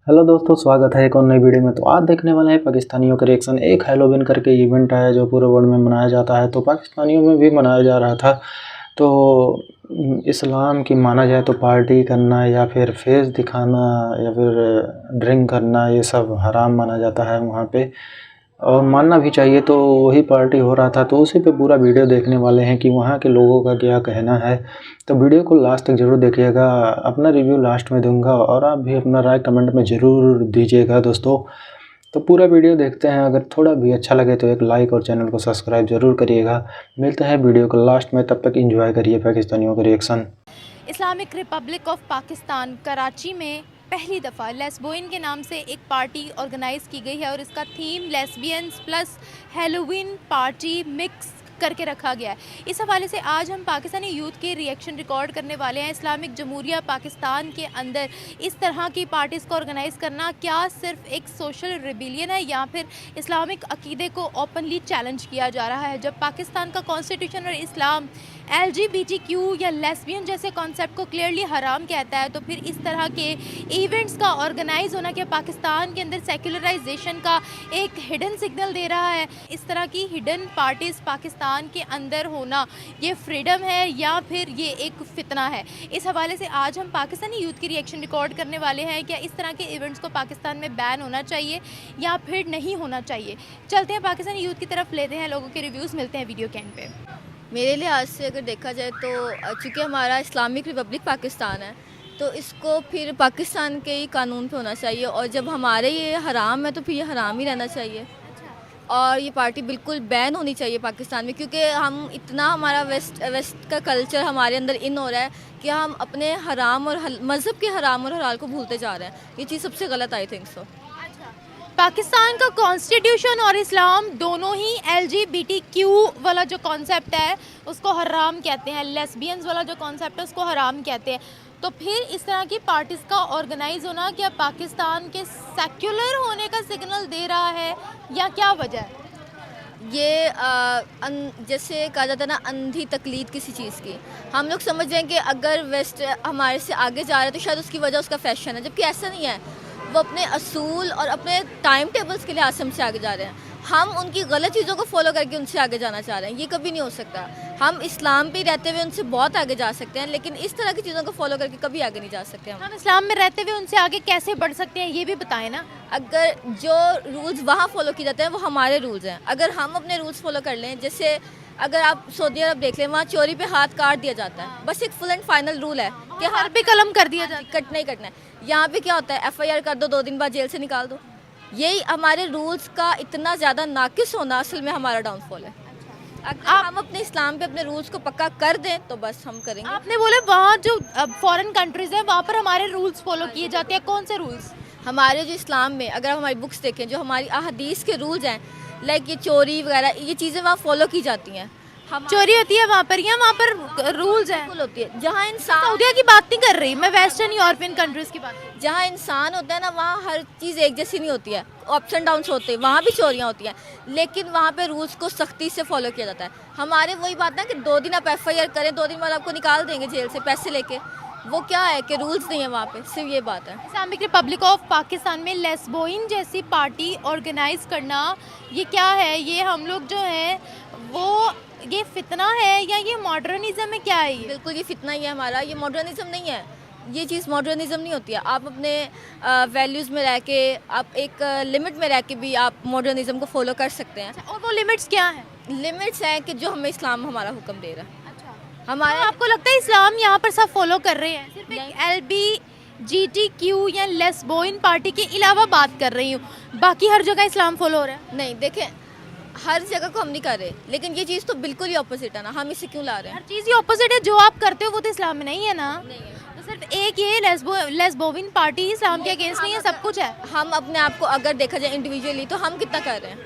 Hello दोस्तों, स्वागत है एक और नई वीडियो में। तो आज देखने वाले हैं पाकिस्तानियों का रिएक्शन। एक हैलोवीन करके इवेंट आया जो पूरे वर्ल्ड में मनाया जाता है, तो पाकिस्तानियों में भी मनाया जा रहा था। तो इस्लाम की माना जाए तो पार्टी करना या फिर फेस दिखाना या फिर ड्रिंक करना, ये सब हराम माना जाता है वहाँ पे, और मानना भी चाहिए। तो वही पार्टी हो रहा था, तो उसी पे पूरा वीडियो देखने वाले हैं कि वहाँ के लोगों का क्या कहना है। तो वीडियो को लास्ट तक ज़रूर देखिएगा, अपना रिव्यू लास्ट में दूंगा और आप भी अपना राय कमेंट में ज़रूर दीजिएगा दोस्तों। तो पूरा वीडियो देखते हैं, अगर थोड़ा भी अच्छा लगे तो एक लाइक और चैनल को सब्सक्राइब ज़रूर करिएगा। मिलते हैं वीडियो को लास्ट में, तब तक एंजॉय करिए पाकिस्तानियों का reaction. Islamic Republic of Pakistan Karachi में पहली दफ़ा लेस्बोइन के नाम से एक पार्टी ऑर्गेनाइज़ की गई है और इसका theme lesbians plus Halloween party mix करके रखा गया है। इस हवाले से आज हम पाकिस्तानी यूथ के रिएक्शन रिकॉर्ड करने वाले हैं। इस्लामिक जमहूरिया पाकिस्तान के अंदर इस तरह की पार्टीज़ को ऑर्गेनाइज़ करना क्या सिर्फ एक सोशल रिबेलियन है या फिर इस्लामिक अकीदे को ओपनली चैलेंज किया जा रहा है? जब पाकिस्तान का कॉन्स्टिट्यूशन और इस्लाम LGBTQ या लेस्बियन जैसे कॉन्सेप्ट को क्लियरली हराम कहता है, तो फिर इस तरह के इवेंट्स का ऑर्गेनाइज होना क्या पाकिस्तान के अंदर सेक्युलराइजेशन का एक हिडन सिग्नल दे रहा है? इस तरह की हिडन पार्टीज़ पाकिस्तान के अंदर होना ये फ्रीडम है या फिर ये एक फितना है? इस हवाले से आज हम पाकिस्तानी यूथ की रिएक्शन रिकॉर्ड करने वाले हैं। क्या इस तरह के इवेंट्स को पाकिस्तान में बैन होना चाहिए या फिर नहीं होना चाहिए? चलते हैं पाकिस्तानी यूथ की तरफ, लेते हैं लोगों के रिव्यूज़, मिलते हैं वीडियो के एंड पे। मेरे लिहाज से अगर देखा जाए तो चूँकि हमारा इस्लामिक रिपब्लिक पाकिस्तान है, तो इसको फिर पाकिस्तान के ही कानून पे होना चाहिए, और जब हमारे ये हराम है तो फिर ये हराम ही रहना चाहिए। और ये पार्टी बिल्कुल बैन होनी चाहिए पाकिस्तान में, क्योंकि हम इतना हमारा वेस्ट का कल्चर हमारे अंदर इन हो रहा है कि हम अपने हराम और मज़हब के हराम और हलाल को भूलते जा रहे हैं। ये चीज़ सबसे गलत आई थिंक सो। पाकिस्तान का कॉन्स्टिट्यूशन और इस्लाम दोनों ही LGBTQ वाला जो कॉन्सेप्ट है उसको हराम कहते हैं, लेस्बियंस वाला जो कॉन्सेप्ट है उसको हराम कहते हैं। तो फिर इस तरह की पार्टीज़ का ऑर्गेनाइज होना क्या पाकिस्तान के सेक्युलर होने का सिग्नल दे रहा है या क्या वजह है? ये जैसे कहा जाता है ना, अंधी तकलीद किसी चीज़ की। हम लोग समझ रहे हैं कि अगर वेस्ट हमारे से आगे जा रहा है तो शायद उसकी वजह उसका फैशन है, जबकि ऐसा नहीं है। वो अपने असूल और अपने टाइम टेबल्स के लिहाज से हमसे आगे जा रहे हैं। हम उनकी गलत चीज़ों को फॉलो करके उनसे आगे जाना चाह रहे हैं, ये कभी नहीं हो सकता। हम इस्लाम पे रहते हुए उनसे बहुत आगे जा सकते हैं, लेकिन इस तरह की चीज़ों को फॉलो करके कभी आगे नहीं जा सकते हम। इस्लाम में रहते हुए उनसे आगे कैसे बढ़ सकते हैं, ये भी बताएं ना। अगर जो रूल्स वहाँ फॉलो किए जाते हैं वो हमारे रूल्स हैं, अगर हम अपने रूल्स फॉलो कर लें, जैसे अगर आप सऊदी अरब देख लें, वहाँ चोरी पे हाथ काट दिया जाता है। बस एक फुल एंड फाइनल रूल है कि हर पे कलम कर दिया जाता है, कटना ही कटना है। यहाँ पे क्या होता है, FIR कर दो, 2 दिन बाद जेल से निकाल दो। यही हमारे रूल्स का इतना ज़्यादा नाकिस होना असल में हमारा डाउनफॉल है। अगर हम अपने इस्लाम पे अपने रूल्स को पक्का कर दें तो बस हम करेंगे। आपने बोला वहाँ जो फॉरेन कंट्रीज हैं वहाँ पर हमारे रूल्स फॉलो किए जाते हैं, कौन से रूल्स? हमारे जो इस्लाम में अगर हम हमारी बुक्स देखें, जो हमारी अहदीस के रूल्स हैं, लाइक ये चोरी वगैरह, ये चीज़ें वहाँ फॉलो की जाती हैं। हम चोरी होती है वहाँ पर या वहाँ पर रूल्स हैं? बिल्कुल होती है। जहाँ इंसान, सऊदीया की बात नहीं कर रही मैं, वेस्टर्न यूरोपियन कंट्रीज की बात कर रही हूँ। जहाँ इंसान होता है ना, वहाँ हर चीज़ एक जैसी नहीं होती है, अप्स एंड डाउन्स होते हैं, वहाँ भी चोरियाँ होती हैं, लेकिन वहाँ पे रूल्स को सख्ती से फॉलो किया जाता है। हमारे वही बात है कि 2 दिन आप FIR करें, 2 दिन बाद आपको निकाल देंगे जेल से पैसे लेके। वो क्या है कि रूल्स नहीं है वहाँ पे, सिर्फ ये बात है। इस्लामिक रिपब्लिक ऑफ पाकिस्तान में लेस्बोइन जैसी पार्टी ऑर्गेनाइज करना ये क्या है? ये हम लोग जो है वो ये फितना है या ये मॉडर्निज्म है, क्या है ये? बिल्कुल ये फितना ही है हमारा, ये मॉडर्निज्म नहीं है। ये चीज़ मॉडर्निज्म नहीं होती है। आप अपने वैल्यूज़ में रह के, आप एक लिमिट में रह के भी आप मॉडर्निज्म को फॉलो कर सकते हैं। और वो लिमिट्स क्या हैं? लिमिट्स हैं कि जो हमें इस्लाम हमारा हुक्म दे रहा है। हमारे आपको लगता है इस्लाम यहाँ पर सब फॉलो कर रहे हैं? सिर्फ एक LGBTQ या लेस्बोइन पार्टी के अलावा बात कर रही हूँ, बाकी हर जगह इस्लाम फॉलो हो रहा है? नहीं, देखें, हर जगह को हम नहीं कर रहे, लेकिन ये चीज़ तो बिल्कुल ही ऑपोजिट है ना, हम इसे क्यों ला रहे हैं? हर चीज़ ही ऑपोजिट है, जो आप करते हो वो तो इस्लाम में नहीं है ना। नहीं है। तो सिर्फ एक ये लेस्बोइन पार्टी इस्लाम के अगेंस्ट नहीं है, सब कुछ है। हम अपने आप को अगर देखा जाए इंडिविजुअली तो हम कितना कर रहे हैं?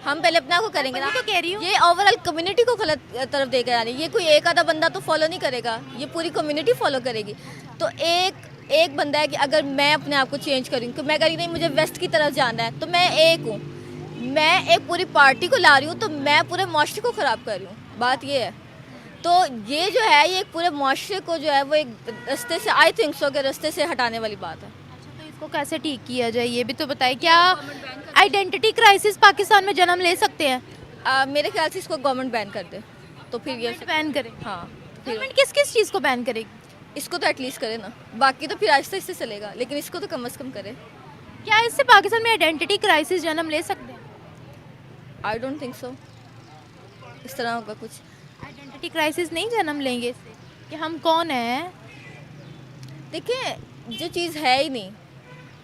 हम पहले अपने आप को करेंगे ना। तो कह रही हूँ ये ओवरऑल कम्युनिटी को गलत तरफ देकर जा रही है। ये कोई एक आधा बंदा तो फॉलो नहीं करेगा, ये पूरी कम्युनिटी फॉलो करेगी। तो एक बंदा है कि अगर मैं अपने आप को चेंज करूँ, कि मैं करी नहीं मुझे वेस्ट की तरफ जाना है, तो मैं एक हूँ। मैं एक पूरी पार्टी को ला रही हूँ तो मैं पूरे माशरे को ख़राब कर रही हूँ, बात ये है। तो ये जो है ये पूरे माशरे को जो है वो एक रास्ते से, आई थिंक सो के रास्ते से हटाने वाली बात है। इसको कैसे ठीक किया जाए ये भी तो बताइए। क्या आइडेंटिटी क्राइसिस पाकिस्तान में जन्म ले सकते हैं? मेरे ख्याल से इसको गवर्नमेंट बैन कर दे तो फिर ये बैन करें? हाँ फिर गवर्नमेंट किस किस चीज़ को बैन करेगी? इसको तो एटलीस्ट करे ना, बाकी तो फिर आहिस्ता आहिस्ता चलेगा, लेकिन इसको तो कम से कम करे। क्या इससे पाकिस्तान में आइडेंटिटी क्राइसिस जन्म ले सकते हैं? आई डोंट थिंक सो इस तरह होगा कुछ। आइडेंटिटी क्राइसिस नहीं जन्म लेंगे इससे कि हम कौन हैं? देखिए जो चीज़ है ही नहीं,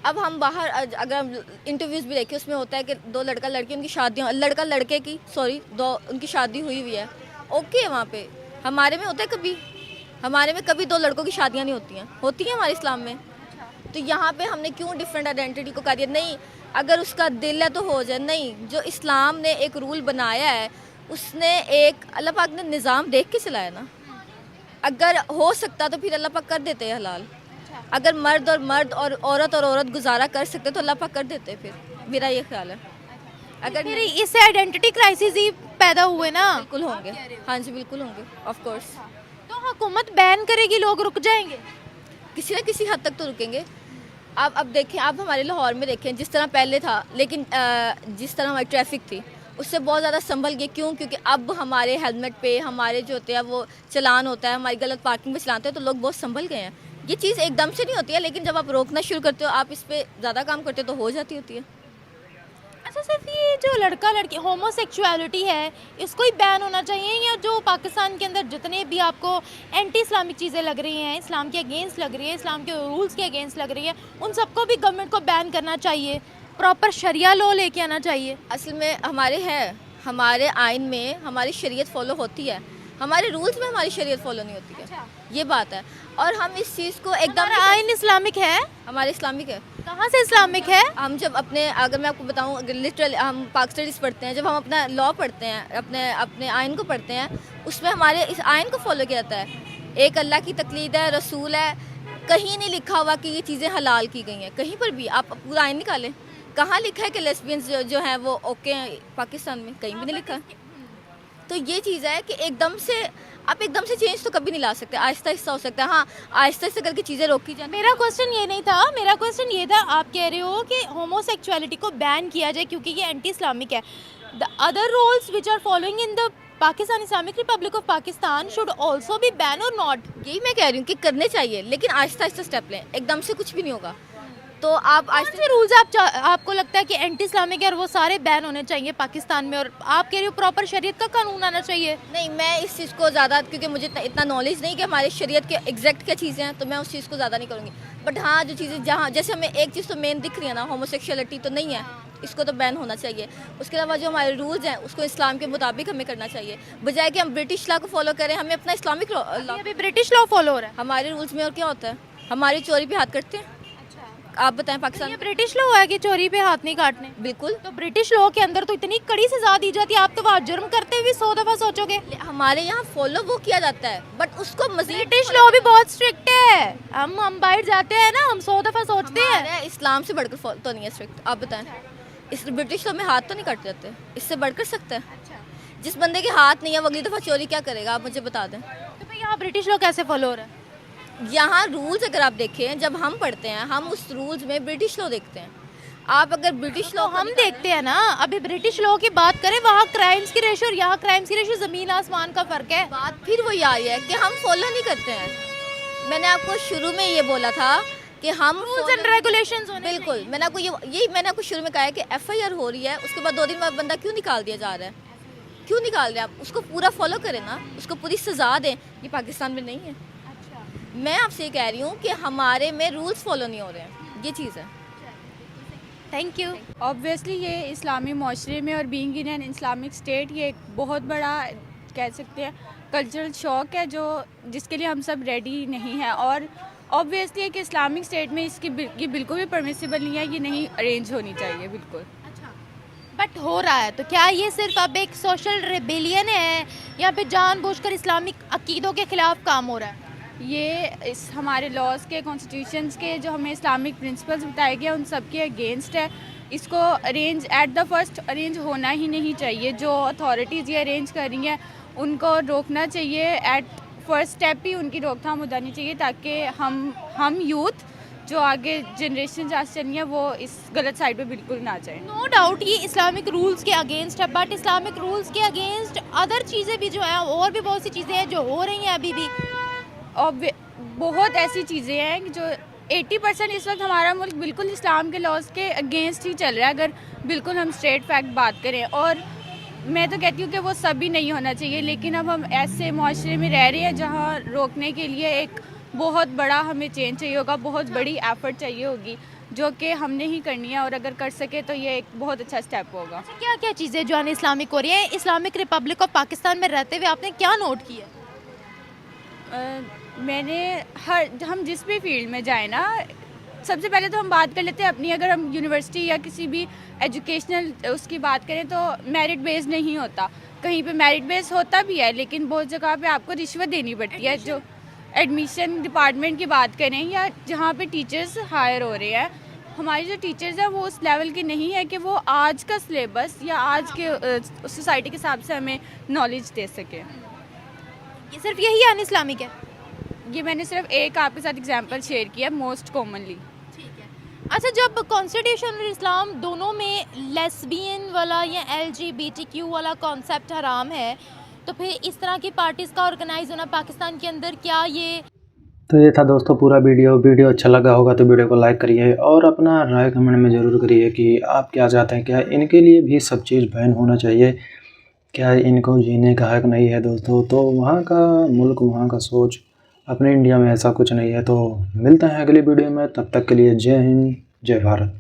अब हम बाहर अगर हम इंटरव्यूज़ भी देखें उसमें होता है कि दो लड़का लड़की उनकी शादियाँ, लड़का लड़के की दो उनकी शादी हुई हुई है, ओके है वहाँ पे। हमारे में होता है कभी, हमारे में कभी दो लड़कों की शादियाँ नहीं होती हैं हमारे इस्लाम में। तो यहाँ पे हमने क्यों डिफरेंट आइडेंटिटी को कर दिया? नहीं, अगर उसका दिल है तो हो जाए। नहीं, जो इस्लाम ने एक रूल बनाया है उसने एक अल्लाह पाक ने निज़ाम देख के चलाया ना। अगर हो सकता तो फिर अल्लाह पाक कर देते हैं हलाल। अगर मर्द और औरत गुजारा कर सकते तो अल्लाह पाक कर देते। फिर मेरा ये ख्याल है। अगर फिर इससे आइडेंटिटी क्राइसिस ही पैदा हुए ना। बिल्कुल होंगे, हाँ जी बिल्कुल होंगे, ऑफ कोर्स। तो हुकूमत बैन करेगी, लोग रुक जाएंगे? किसी न किसी हद तक तो रुकेंगे। आप अब देखें, आप हमारे लाहौर में देखें जिस तरह पहले था, लेकिन जिस तरह हमारी ट्रैफिक थी उससे बहुत ज़्यादा संभल गई। क्यों? क्योंकि अब हमारे हेलमेट पे हमारे जो होते हैं वो चलान होता है, हमारी गलत पार्किंग पे चलाते हैं, तो लोग बहुत संभल गए हैं। ये चीज़ एकदम से नहीं होती है, लेकिन जब आप रोकना शुरू करते हो, आप इस पर ज़्यादा काम करते हो तो हो जाती होती है। अच्छा, सिर्फ ये जो लड़का लड़की होमोसेक्सुअलिटी है इसको ही बैन होना चाहिए, या जो पाकिस्तान के अंदर जितने भी आपको एंटी इस्लामिक चीज़ें लग रही हैं, इस्लाम के अगेंस्ट लग रही है, इस्लाम के रूल्स के अगेंस्ट लग रही है, उन सबको भी गवर्नमेंट को बैन करना चाहिए, प्रॉपर शरिया लॉ लेके आना चाहिए? असल में हमारे आइन में हमारी शरीयत फॉलो होती है, हमारे रूल्स में हमारी शरीयत फॉलो नहीं होती है। ये बात है। और हम इस चीज़ को एकदम आइन इस्लामिक है? हमारे इस्लामिक है। कहाँ से इस्लामिक है? हम जब अगर मैं आपको बताऊं, अगर लिटरल हम पाक स्टडीज़ पढ़ते हैं, जब हम अपना लॉ पढ़ते हैं, अपने आइन को पढ़ते हैं, उसमें हमारे इस आइन को फॉलो किया जाता है। एक अल्लाह की तकलीद है, रसूल है, कहीं नहीं लिखा हुआ कि ये चीज़ें हलाल की गई हैं। कहीं पर भी आप पूरा आइन निकालें, कहाँ लिखा है कि लेस्बियंस जो हैं वो ओके हैं पाकिस्तान में? कहीं भी नहीं लिखा है। तो ये चीज़ है कि आप एकदम से चेंज तो कभी नहीं ला सकते, आहिस्ता आहिस्ता हो सकता है। हाँ, आहिस्ता आहिस्ता करके चीज़ें रोकी जाए। मेरा क्वेश्चन ये नहीं था, मेरा क्वेश्चन ये था, आप कह रहे हो कि होमोसेक्सुअलिटी को बैन किया जाए क्योंकि ये एंटी इस्लामिक है। The other rules which are following in the Pakistan Islamic Republic of Pakistan should also be ban और नॉट? यही मैं कह रही हूँ कि करने चाहिए, लेकिन आहिस्ता आहिस्ता स्टेप लें, एकदम से कुछ भी नहीं होगा। तो आप कौन से रूल्स आपको लगता है कि एंटी इस्लामिक है और वो सारे बैन होने चाहिए पाकिस्तान में, और आप कह रहे हो प्रॉपर शरीयत का कानून आना चाहिए? नहीं, मैं इस चीज़ को ज़्यादा, क्योंकि मुझे इतना नॉलेज नहीं कि हमारे शरीयत के एग्जैक्ट क्या चीज़ें हैं, तो मैं उस चीज़ को ज़्यादा नहीं करूँगी। बट हाँ, जो चीज़ें जहाँ जैसे हमें एक चीज़ तो मेन दिख रही है ना, होमोसेक्सुअलिटी तो नहीं है, इसको तो बैन होना चाहिए। उसके अलावा जो हमारे रूल्स हैं उसको इस्लाम के मुताबिक हमें करना चाहिए, बजाय कि हम ब्रिटिश लॉ को फॉलो करें। हमें अपना इस्लामिक लॉ, अभी ब्रिटिश लॉ फॉलो हो रहा है हमारे रूल्स में। और क्या होता है? हमारी चोरी पे हाथ करते हैं। आप बताएं पाकिस्तान ये ब्रिटिश लॉ है कि चोरी पे हाथ नहीं काटने? बिल्कुल। तो ब्रिटिश लॉ के अंदर तो इतनी कड़ी सजा दी जाती है, आप तो वहाँ जुर्म करते हुए 100 दफ़ा सोचोगे। हमारे यहाँ फॉलो वो किया जाता है, बट उसको मजीद ब्रिटिश लॉ भी बहुत स्ट्रिक्ट है। हम बाहर जाते हैं ना, हम 100 दफ़ा सोचते हैं। इस्लाम से बढ़कर तो नहीं है स्ट्रिक्ट। आप बताएं, इस ब्रिटिश लॉ में हाथ तो नहीं काटे जाते, इससे बढ़कर सकता है। जिस बंदे के हाथ नहीं है वो अगली दफ़ा चोरी क्या करेगा? आप मुझे बता दें। तो भाई यहाँ ब्रिटिश लॉ कैसे फॉलो हो रहा है? यहाँ रूल्स अगर आप देखें, जब हम पढ़ते हैं, हम उस रूल्स में ब्रिटिश लॉ देखते हैं। आप अगर ब्रिटिश लॉ हम देखते हैं ना, अभी ब्रिटिश लॉ की बात करें, वहाँ क्राइम्स की रेशो और यहाँ क्राइम्स की रेशो ज़मीन आसमान का फ़र्क है। बात फिर वही आ रही है कि हम फॉलो नहीं करते हैं। मैंने आपको शुरू में ये बोला था कि हम रूल्स एंड रेगुलेशंस होने चाहिए। बिल्कुल, मैंने आपको यही मैंने आपको शुरू में कहा है कि FIR हो रही है, उसके बाद 2 दिन बाद बंदा क्यों निकाल दिया जा रहा है? क्यों निकाल रहे हैं? आप उसको पूरा फॉलो करें ना, उसको पूरी सज़ा दें। ये पाकिस्तान में नहीं है। मैं आपसे ये कह रही हूँ कि हमारे में रूल्स फॉलो नहीं हो रहे हैं, ये चीज़ है। Thank you. ऑब्वियसली ये इस्लामी माशरे में और being in an Islamic state ये एक बहुत बड़ा कह सकते हैं कल्चरल शॉक है जिसके लिए हम सब रेडी नहीं हैं। और ऑब्वियसली है कि इस्लामिक स्टेट में ये बिल्कुल भी परमिसिबल नहीं है, ये नहीं अरेंज होनी चाहिए बिल्कुल। बट हो रहा है, तो क्या ये सिर्फ अब एक सोशल रेबेलियन है या फिर जानबूझकर इस्लामिक अकीदों के खिलाफ काम हो रहा है? ये हमारे लॉज के कॉन्स्टिट्यूशंस के जो हमें इस्लामिक प्रिंसिपल्स बताए गए उन सब के अगेंस्ट है। इसको एट द फर्स्ट अरेंज होना ही नहीं चाहिए। जो अथॉरिटीज़ ये अरेंज कर रही हैं उनको रोकना चाहिए, एट फर्स्ट स्टेप ही उनकी रोकथाम हो जानी चाहिए, ताकि हम यूथ जो आगे जनरेशन जहाँ से चलनी है वो इस गलत साइड पे बिल्कुल ना जाए। नो डाउट ये इस्लामिक रूल्स के अगेंस्ट है, बट इस्लामिक रूल्स के अगेंस्ट अदर चीज़ें भी जो हैं, और भी बहुत सी चीज़ें हैं जो हो रही हैं अभी भी। और बहुत ऐसी चीज़ें हैं कि जो 80% इस वक्त हमारा मुल्क बिल्कुल इस्लाम के लॉज के अगेंस्ट ही चल रहा है, अगर बिल्कुल हम स्ट्रेट फैक्ट बात करें। और मैं तो कहती हूँ कि वो सब भी नहीं होना चाहिए, लेकिन अब हम ऐसे माशरे में रह रहे हैं जहाँ रोकने के लिए एक बहुत बड़ा हमें चेंज चाहिए होगा, बहुत बड़ी एफर्ट चाहिए होगी, जो कि हमने ही करनी है। और अगर कर सके तो ये एक बहुत अच्छा स्टेप होगा। क्या क्या चीज़ें जो है इस्लामिक हो रही हैं? इस्लामिक रिपब्लिक ऑफ पाकिस्तान में रहते हुए आपने क्या नोट किया? मैंने हम जिस भी फील्ड में जाए ना, सबसे पहले तो हम बात कर लेते हैं अपनी। अगर हम यूनिवर्सिटी या किसी भी एजुकेशनल उसकी बात करें तो मेरिट बेस नहीं होता, कहीं पे मेरिट बेस होता भी है, लेकिन बहुत जगह पे आपको रिश्वत देनी पड़ती है। जो एडमिशन डिपार्टमेंट की बात करें या जहाँ पे टीचर्स हायर हो रहे हैं, हमारे जो टीचर्स हैं वो उस लेवल के नहीं है कि वो आज का सिलेबस या आज के सोसाइटी के हिसाब से हमें नॉलेज दे सके। ये सिर्फ यही अन इस्लामिक है? ये मैंने सिर्फ एक आपके साथ एग्जांपल शेयर किया मोस्ट कॉमनली। ठीक है। अच्छा, जब कॉन्स्टिट्यूशन और इस्लाम दोनों में लेस्बियन वाला या LGBTQ वाला कॉन्सेप्ट हराम है, तो फिर इस तरह की पार्टीज़ का ऑर्गेनाइज होना पाकिस्तान के अंदर, क्या ये? तो ये था दोस्तों पूरा वीडियो अच्छा लगा होगा तो वीडियो को लाइक करिए और अपना राय कमेंट में ज़रूर करिए कि आप क्या चाहते हैं। क्या इनके लिए भी सब चीज़ बैन होना चाहिए? क्या इनको जीने का हक नहीं है दोस्तों? तो वहाँ का मुल्क, वहाँ का सोच, अपने इंडिया में ऐसा कुछ नहीं है। तो मिलते हैं अगली वीडियो में, तब तक के लिए जय हिंद, जय भारत।